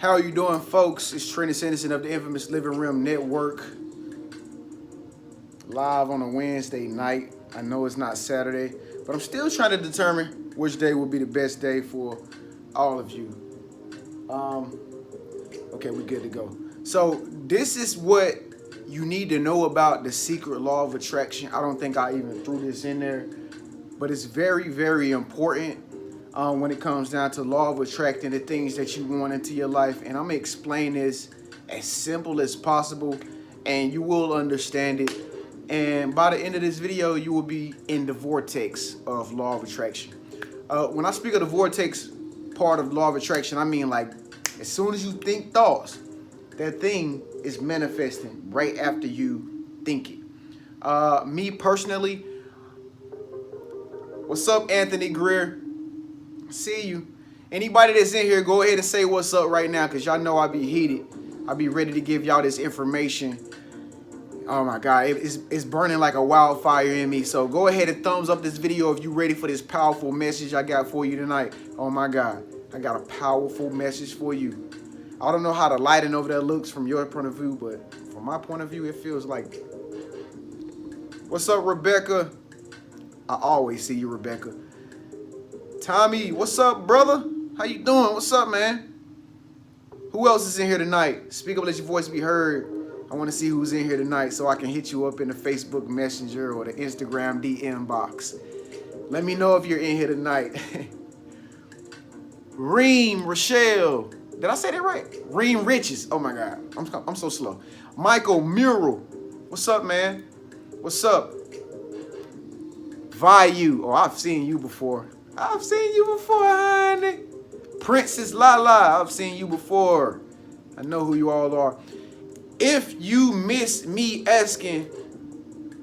How are you doing, folks? It's Trenius of the infamous Living Room Network. Live on a Wednesday night. I know it's not Saturday, but I'm still trying to determine which day will be the best day for all of you. Okay, we're good to go. So this is what you need to know about the secret law of attraction. I don't think I even threw this in there, but it's very, very important when it comes down to law of attracting the things that you want into your life. And I'm going to explain this as simple as possible, and you will understand it. And by the end of this video, you will be in the vortex of law of attraction. When I speak of the vortex part of law of attraction, I mean like as soon as you think thoughts, that thing is manifesting right after you think it. Me personally, what's up, Anthony Greer? See you. Anybody that's in here, go ahead and say what's up right now, because y'all know I be heated. I be ready to give y'all this information. Oh my God, it's burning like a wildfire in me. So go ahead and thumbs up this video if you're ready for this powerful message I got for you tonight. Oh my God, I got a powerful message for you. I don't know how the lighting over there looks from your point of view, but from my point of view, it feels like. What's up, Rebecca? I always see you, Rebecca. Tommy, what's up, brother? How you doing? What's up, man? Who else is in here tonight? Speak up, let your voice be heard. I want to see who's in here tonight so I can hit you up in the Facebook Messenger or the Instagram DM box. Let me know if you're in here tonight. Reem, Rochelle. Did I say that right? Reem Riches. Oh my God, I'm so slow. Michael Mural. What's up, man? What's up? Vayu. Oh, I've seen you before. I've seen you before, honey. Princess Lala. I've seen you before. I know who you all are. If you miss me asking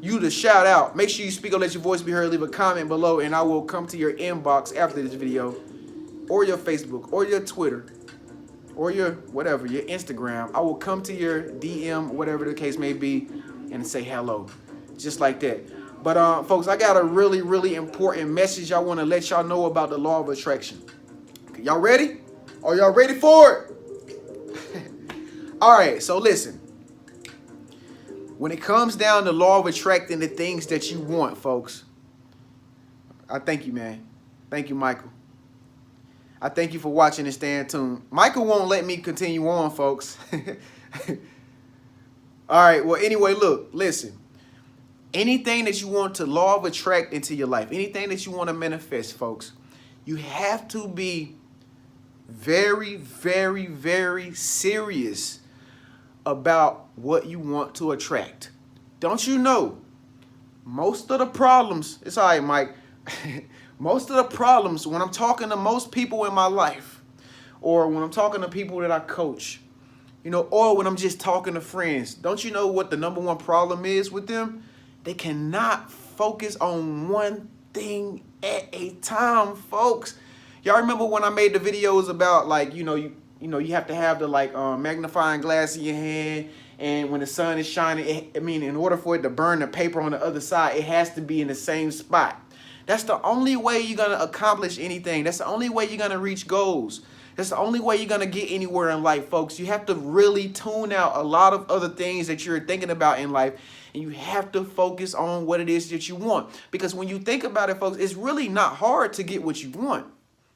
you to shout out, make sure you speak up, let your voice be heard, leave a comment below, and I will come to your inbox after this video, or your Facebook, or your Twitter, or your whatever, your Instagram. I will come to your DM, whatever the case may be, and say hello, just like that. But folks, I got a really, really important message I want to let y'all know about the law of attraction. Okay, y'all ready? Are y'all ready for it? All right, so listen. When it comes down to law of attracting the things that you want, folks, I thank you, man. Thank you, Michael. I thank you for watching and staying tuned. Michael won't let me continue on, folks. All right, well, anyway, look, listen. Anything that you want to law of attract into your life, anything that you want to manifest, folks, you have to be very, very, very serious about what you want to attract. Don't you know, most of the problems, it's all right, Mike, most of the problems when I'm talking to most people in my life, or when I'm talking to people that I coach, you know, or when I'm just talking to friends, don't you know what the number one problem is with them? They cannot focus on one thing at a time, folks. Y'all remember when I made the videos about, like, you have to have the magnifying glass in your hand, and when the sun is shining, in order for it to burn the paper on the other side, it has to be in the same spot. That's the only way you're going to accomplish anything. That's the only way you're going to reach goals. That's the only way you're going to get anywhere in life, folks. You have to really tune out a lot of other things that you're thinking about in life, and you have to focus on what it is that you want. Because when you think about it, folks, it's really not hard to get what you want.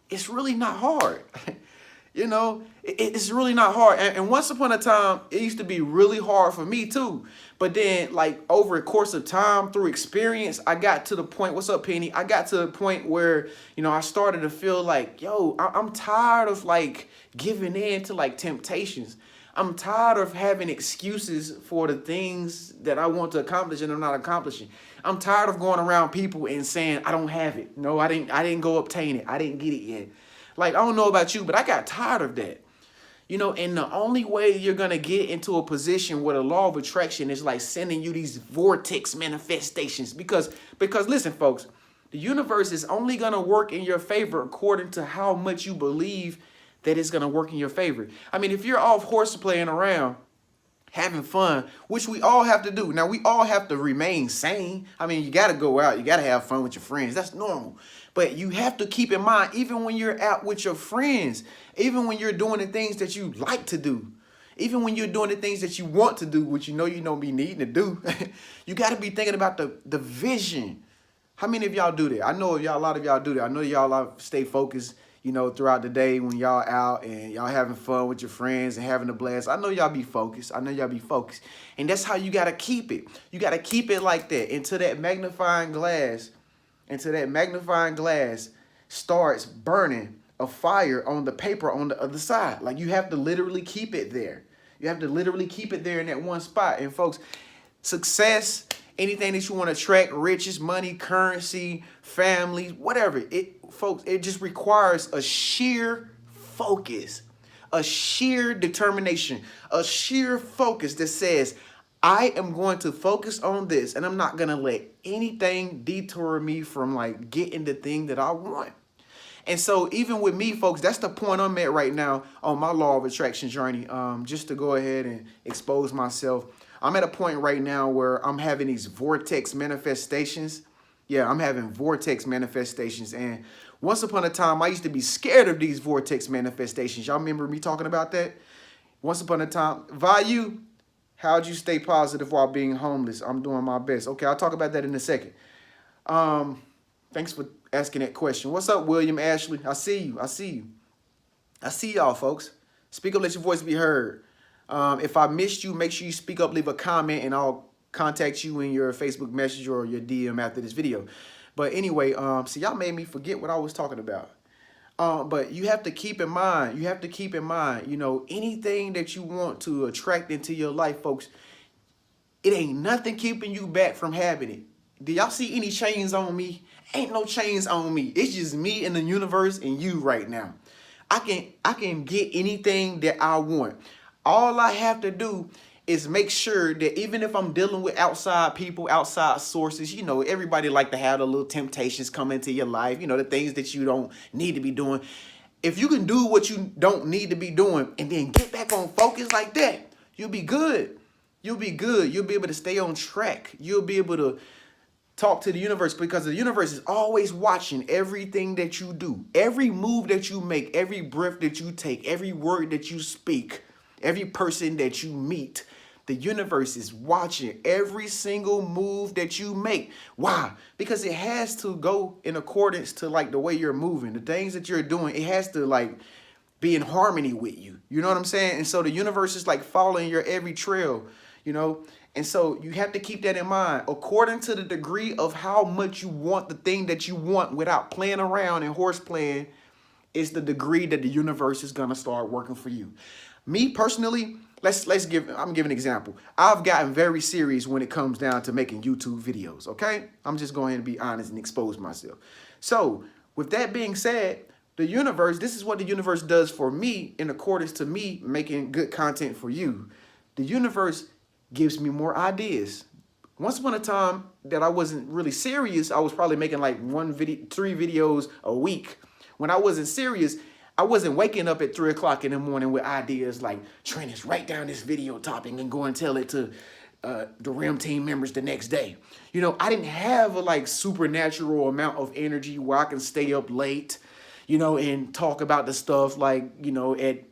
It's really not hard. You know, it's really not hard. And once upon a time, it used to be really hard for me too. But then, like, over a course of time, through experience, I got to the point, what's up, Penny? I got to the point where, I started to feel like, yo, I'm tired of, like, giving in to, like, temptations. I'm tired of having excuses for the things that I want to accomplish and I'm not accomplishing. I'm tired of going around people and saying, I don't have it. No, I didn't go obtain it. I didn't get it yet. Like, I don't know about you, but I got tired of that. And the only way you're going to get into a position where the law of attraction is like sending you these vortex manifestations. Because listen, folks, the universe is only going to work in your favor according to how much you believe that it's going to work in your favor. I mean, if you're off horse playing around, having fun, which we all have to do. Now, we all have to remain sane. I mean, you got to go out. You got to have fun with your friends. That's normal. But you have to keep in mind, even when you're out with your friends, even when you're doing the things that you like to do, even when you're doing the things that you want to do, which you know you don't be needing to do, you got to be thinking about the vision. How many of y'all do that? I know y'all, a lot of y'all do that. I know y'all stay focused, you know, throughout the day when y'all out and y'all having fun with your friends and having a blast. I know y'all be focused. I know y'all be focused. And that's how you got to keep it. You got to keep it like that until that magnifying glass starts burning a fire on the paper on the other side. Like, you have to literally keep it there. You have to literally keep it there in that one spot. And folks, success, anything that you want to attract, riches, money, currency, family, whatever, folks, it just requires a sheer focus, a sheer determination, a sheer focus that says, I am going to focus on this, and I'm not going to let anything detour me from like getting the thing that I want. And so even with me, folks, that's the point I'm at right now on my law of attraction journey. Just to go ahead and expose myself, I'm at a point right now where I'm having these vortex manifestations. Yeah, I'm having vortex manifestations. And once upon a time, I used to be scared of these vortex manifestations. Y'all remember me talking about that? Once upon a time. Value, how'd you stay positive while being homeless? I'm doing my best. Okay, I'll talk about that in a second. Thanks for asking that question. What's up, William Ashley? I see you. I see you. I see y'all, folks. Speak up, let your voice be heard. If I missed you, make sure you speak up, leave a comment, and I'll contact you in your Facebook message or your DM after this video. But anyway, see, y'all made me forget what I was talking about. But you have to keep in mind, you know, anything that you want to attract into your life, folks, it ain't nothing keeping you back from having it. Do y'all see any chains on me? Ain't no chains on me. It's just me and the universe and you right now. I can get anything that I want. All I have to do is make sure that even if I'm dealing with outside people, outside sources, you know, everybody like to have the little temptations come into your life, you know, the things that you don't need to be doing. If you can do what you don't need to be doing and then get back on focus like that, you'll be good. You'll be good. You'll be able to stay on track. You'll be able to talk to the universe, because the universe is always watching everything that you do. Every move that you make, every breath that you take, every word that you speak, every person that you meet, the universe is watching every single move that you make. Why? Because it has to go in accordance to like the way you're moving, the things that you're doing. It has to like be in harmony with you. You know what I'm saying? And so the universe is like following your every trail, you know? And so you have to keep that in mind. According to the degree of how much you want the thing that you want without playing around and horse playing, is the degree that the universe is gonna start working for you. Me personally, I'm giving an example. I've gotten very serious when it comes down to making YouTube videos, okay? I'm just going to be honest and expose myself. So with that being said, the universe, this is what the universe does for me in accordance to me making good content for you. The universe gives me more ideas. Once upon a time that I wasn't really serious, I was probably making like 3 videos a week. When I wasn't serious, I wasn't waking up at 3 o'clock in the morning with ideas like, Trenius, write down this video topic and go and tell it to the RIM team members the next day. You know, I didn't have a like supernatural amount of energy where I can stay up late, you know, and talk about the stuff like, you know, at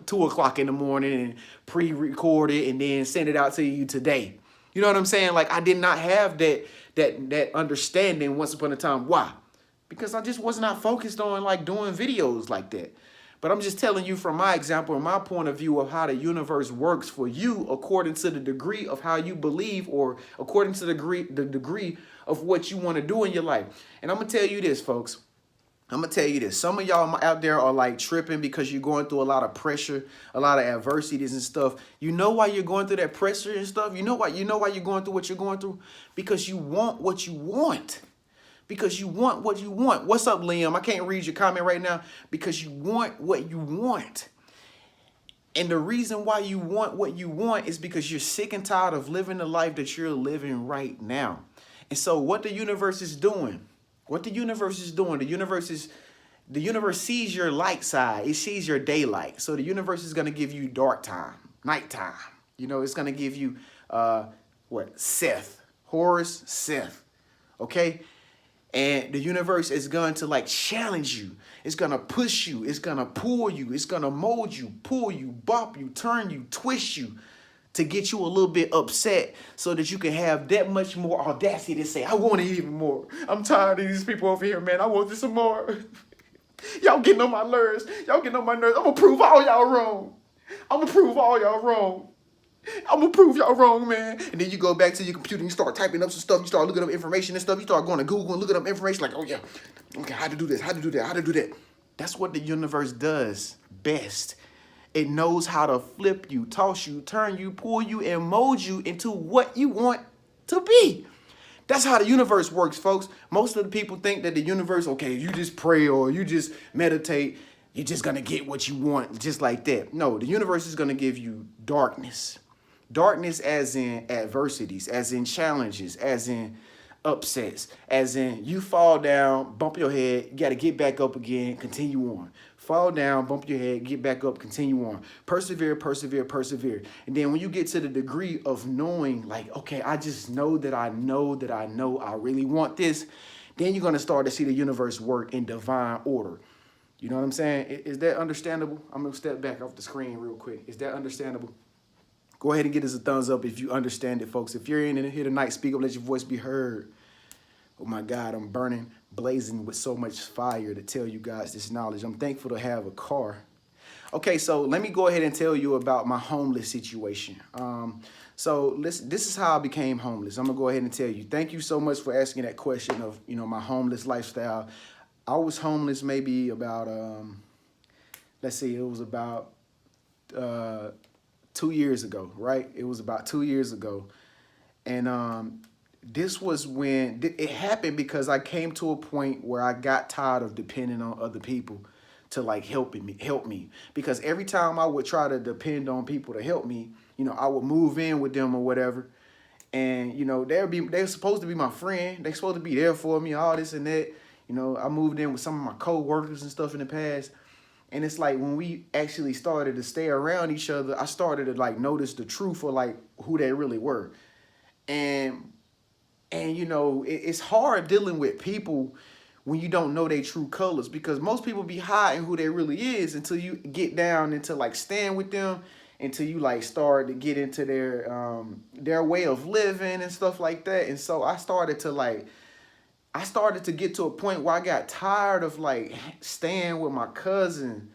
2 o'clock in the morning and pre-record it and then send it out to you today. You know what I'm saying? Like, I did not have that understanding once upon a time. Why? Because I just was not focused on like doing videos like that. But I'm just telling you from my example and my point of view of how the universe works for you according to the degree of how you believe, or according to the degree of what you want to do in your life. And I'm going to tell you this, folks. I'm going to tell you this. Some of y'all out there are like tripping because you're going through a lot of pressure, a lot of adversities and stuff. You know why you're going through that pressure and stuff? You know why you're going through what you're going through? Because you want what you want. Because you want what you want. What's up, Liam? I can't read your comment right now. Because you want what you want. And the reason why you want what you want is because you're sick and tired of living the life that you're living right now. And so what the universe is doing, the universe sees your light side. It sees your daylight. So the universe is going to give you dark time, nighttime. You know, it's going to give you, Horus, Seth. Okay? And the universe is going to like challenge you. It's going to push you. It's going to pull you. It's going to mold you, pull you, bop you, turn you, twist you to get you a little bit upset so that you can have that much more audacity to say, I want it even more. I'm tired of these people over here, man. I want this some more. Y'all getting on my nerves. Y'all getting on my nerves. I'm going to prove all y'all wrong. I'm going to prove all y'all wrong. I'm gonna prove y'all wrong, man. And then you go back to your computer and you start typing up some stuff. You start looking up information and stuff. You start going to Google and looking up information like, oh yeah, okay, how to do this, how to do that, how to do that. That's what the universe does best. It knows how to flip you, toss you, turn you, pull you, and mold you into what you want to be. That's how the universe works, folks. Most of the people think that the universe, okay, you just pray or you just meditate, you're just gonna get what you want just like that. No, the universe is gonna give you darkness. Darkness as in adversities, as in challenges, as in upsets, as in you fall down, bump your head, you got to get back up again, continue on. Fall down, bump your head, get back up, continue on. Persevere, persevere, persevere. And then when you get to the degree of knowing, like, okay, I just know that I know that I know I really want this, then you're going to start to see the universe work in divine order. You know what I'm saying? Is that understandable? I'm going to step back off the screen real quick. Is that understandable? Go ahead and give us a thumbs up if you understand it, folks. If you're in here tonight, speak up, let your voice be heard. Oh my God, I'm burning, blazing with so much fire to tell you guys this knowledge. I'm thankful to have a car. Okay, so let me go ahead and tell you about my homeless situation. So listen, this is how I became homeless. I'm gonna go ahead and tell you. Thank you so much for asking that question of, my homeless lifestyle. I was homeless maybe about, let's see, it was about 2 years ago, right? It was about 2 years ago. And this was when it happened because I came to a point where I got tired of depending on other people to like help me. Because every time I would try to depend on people to help me, I would move in with them or whatever. And, they're supposed to be my friend. They're supposed to be there for me, all this and that. I moved in with some of my co-workers and stuff in the past. And it's like when we actually started to stay around each other, I started to like notice the truth of like who they really were. And it's hard dealing with people when you don't know their true colors, because most people be hiding who they really is until you get down into like staying with them, until you like start to get into their way of living and stuff like that. And so I started to get to a point where I got tired of like staying with my cousin,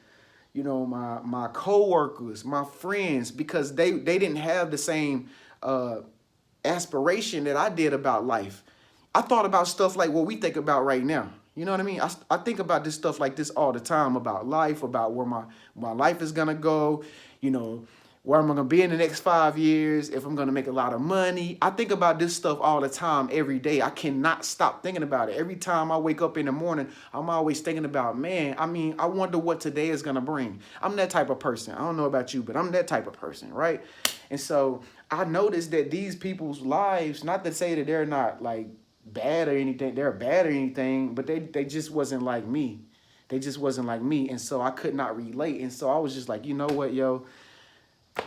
my co-workers, my friends, because they didn't have the same aspiration that I did about life. I thought about stuff like what we think about right now. You know what I mean? I think about this stuff like this all the time, about life, about where my life is gonna go, where am I gonna be in the next 5 years, if I'm gonna make a lot of money. I think about this stuff all the time, every day. I cannot stop thinking about it. Every time I wake up in the morning, I'm always thinking about, man, I wonder what today is gonna bring. I'm that type of person. I don't know about you, but I'm that type of person, right? And so I noticed that these people's lives, not to say that they're not like bad or anything, they're bad or anything, but they just wasn't like me. They just wasn't like me. And so I could not relate. And so I was just like, you know what, yo,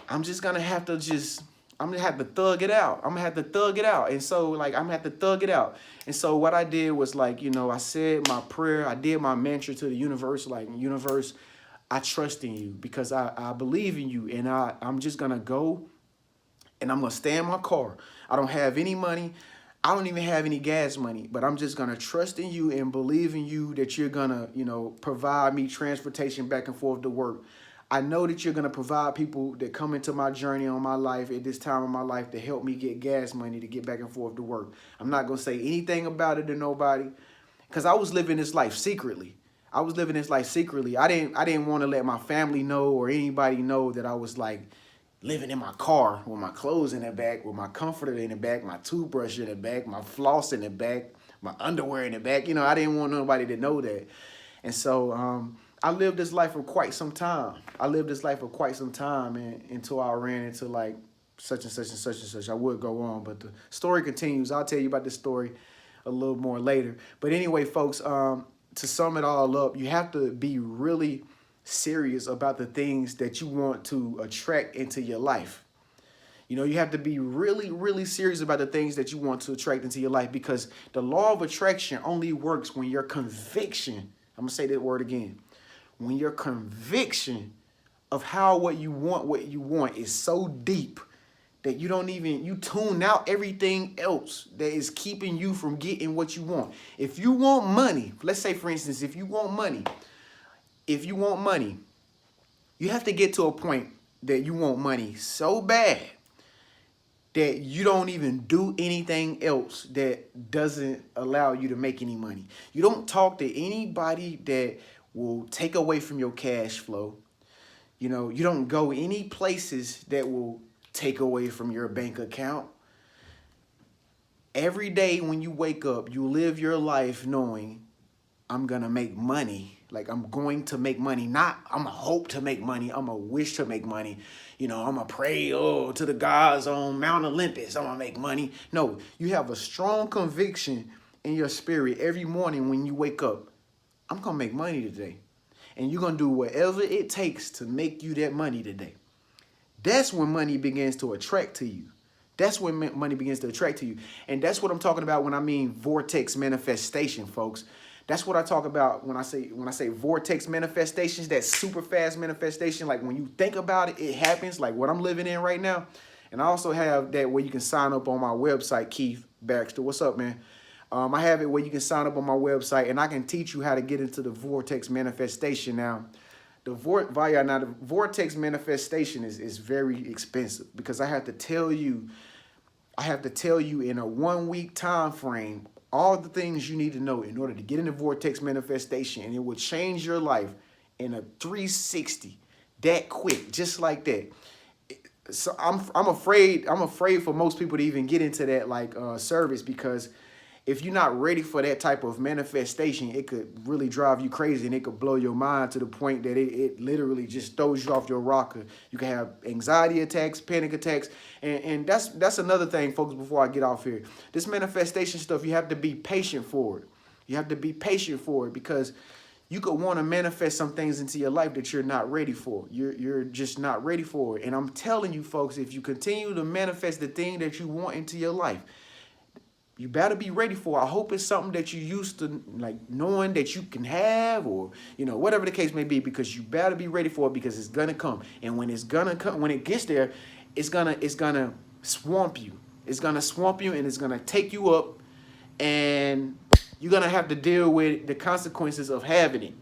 I'm gonna have to thug it out. I'm gonna have to thug it out. And so like, I'm gonna have to thug it out. And so what I did was like, I said my prayer, I did my mantra to the universe, like, universe, I trust in you because I believe in you. And I'm just gonna go and I'm gonna stay in my car. I don't have any money. I don't even have any gas money, but I'm just gonna trust in you and believe in you that you're gonna, provide me transportation back and forth to work. I know that you're gonna provide people that come into my journey on my life at this time of my life to help me get gas money to get back and forth to work. I'm not gonna say anything about it to nobody, because I was living this life secretly. I didn't want to let my family know or anybody know that I was like living in my car with my clothes in the back, with my comforter in the back, my toothbrush in the back, my floss in the back, my underwear in the back. I didn't want nobody to know that. And so I lived this life for quite some time. And until I ran into like such and such and such and such. I would go on, but the story continues. I'll tell you about this story a little more later. But anyway, folks, to sum it all up, you have to be really serious about the things that you want to attract into your life. You know, you have to be really, really serious about the things that you want to attract into your life, because the law of attraction only works when your conviction, I'm going to say that word again, when your conviction of how what you want is so deep that you tune out everything else that is keeping you from getting what you want. If you want money, let's say for instance, if you want money, you have to get to a point that you want money so bad that you don't even do anything else that doesn't allow you to make any money. You don't talk to anybody that will take away from your cash flow. You know, you don't go any places that will take away from your bank account. Every day when you wake up, you live your life knowing, I'm going to make money. Like, I'm going to make money. Not, I'm going to hope to make money. I'm going to wish to make money. You know, I'm going to pray, to the gods on Mount Olympus. I'm going to make money. No, you have a strong conviction in your spirit every morning when you wake up. I'm going to make money today. And you're going to do whatever it takes to make you that money today. That's when money begins to attract to you. That's when money begins to attract to you. And that's what I'm talking about when I mean vortex manifestation, folks. That's what I talk about when I say vortex manifestations, that super fast manifestation. Like when you think about it, it happens, like what I'm living in right now. And I also have that where you can sign up on my website, Keith Baxter. What's up, man? I have it where you can sign up on my website and I can teach you how to get into the vortex manifestation. Now, the vortex manifestation is very expensive, because I have to tell you in a 1 week time frame all the things you need to know in order to get into vortex manifestation, and it will change your life in a 360 that quick, just like that. So I'm afraid for most people to even get into that service, because if you're not ready for that type of manifestation, it could really drive you crazy, and it could blow your mind to the point that it literally just throws you off your rocker. You can have anxiety attacks, panic attacks, and that's another thing, folks, before I get off here. This manifestation stuff, you have to be patient for it. You have to be patient for it, because you could want to manifest some things into your life that you're not ready for. You're just not ready for it. And I'm telling you, folks, if you continue to manifest the thing that you want into your life, you better be ready for it. I hope it's something that you used to, like, knowing that you can have, or, you know, whatever the case may be, because you better be ready for it, because it's going to come. And when it's going to come, when it gets there, it's going to swamp you. It's going to swamp you, and it's going to take you up, and you're going to have to deal with the consequences of having it.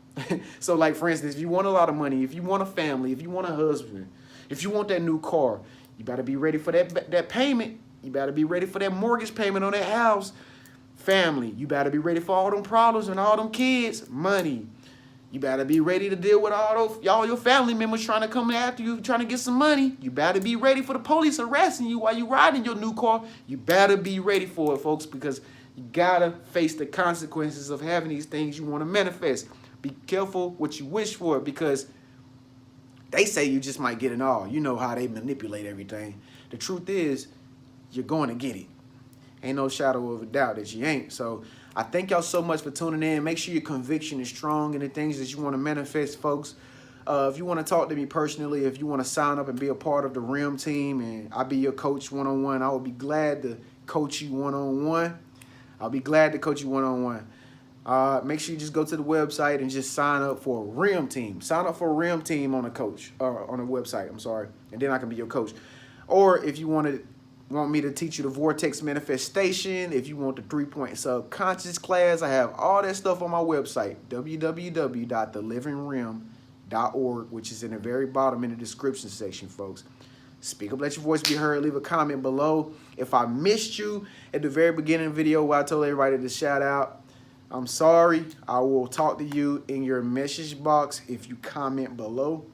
So, like, for instance, if you want a lot of money, if you want a family, if you want a husband, if you want that new car, you better be ready for that payment. You better be ready for that mortgage payment on that house. Family, you better be ready for all them problems and all them kids. Money, you better be ready to deal with all your family members trying to come after you, trying to get some money. You better be ready for the police arresting you while you riding your new car. You better be ready for it, folks, because you gotta face the consequences of having these things you want to manifest. Be careful what you wish for, because they say you just might get it all. You know how they manipulate everything. The truth is, you're going to get it. Ain't no shadow of a doubt that you ain't. So I thank y'all so much for tuning in. Make sure your conviction is strong in the things that you want to manifest, folks. If you want to talk to me personally, if you want to sign up and be a part of the RIM team, and I'll be your coach one-on-one, I will be glad to coach you one-on-one. I'll be glad to coach you one-on-one. Make sure you just go to the website and just sign up for a RIM team. Sign up for a RIM team on a website, I'm sorry. And then I can be your coach. Or if you want me to teach you the Vortex Manifestation, if you want the 3-point subconscious class, I have all that stuff on my website, www.thelivingrim.org, which is in the very bottom in the description section, folks. Speak up, let your voice be heard. Leave a comment below. If I missed you at the very beginning of the video where I told everybody to shout out, I'm sorry. I will talk to you in your message box if you comment below.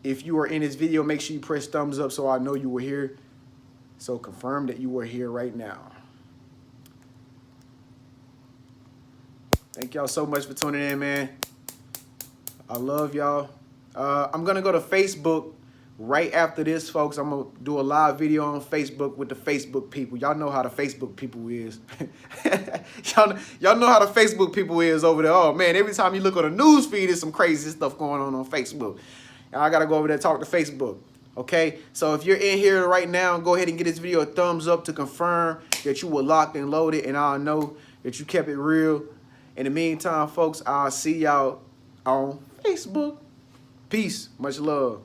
If you are in this video, make sure you press thumbs up so I know you were here. So confirm that you were here right now. Thank y'all so much for tuning in, man. I love y'all. I'm going to go to Facebook right after this, folks. I'm going to do a live video on Facebook with the Facebook people. Y'all know how the Facebook people is. Y'all know how the Facebook people is over there. Oh, man, every time you look on the news feed, there's some crazy stuff going on Facebook. I got to go over there and talk to Facebook. Okay, so if you're in here right now, go ahead and give this video a thumbs up to confirm that you were locked and loaded, and I'll know that you kept it real. In the meantime, folks, I'll see y'all on Facebook. Peace. Much love.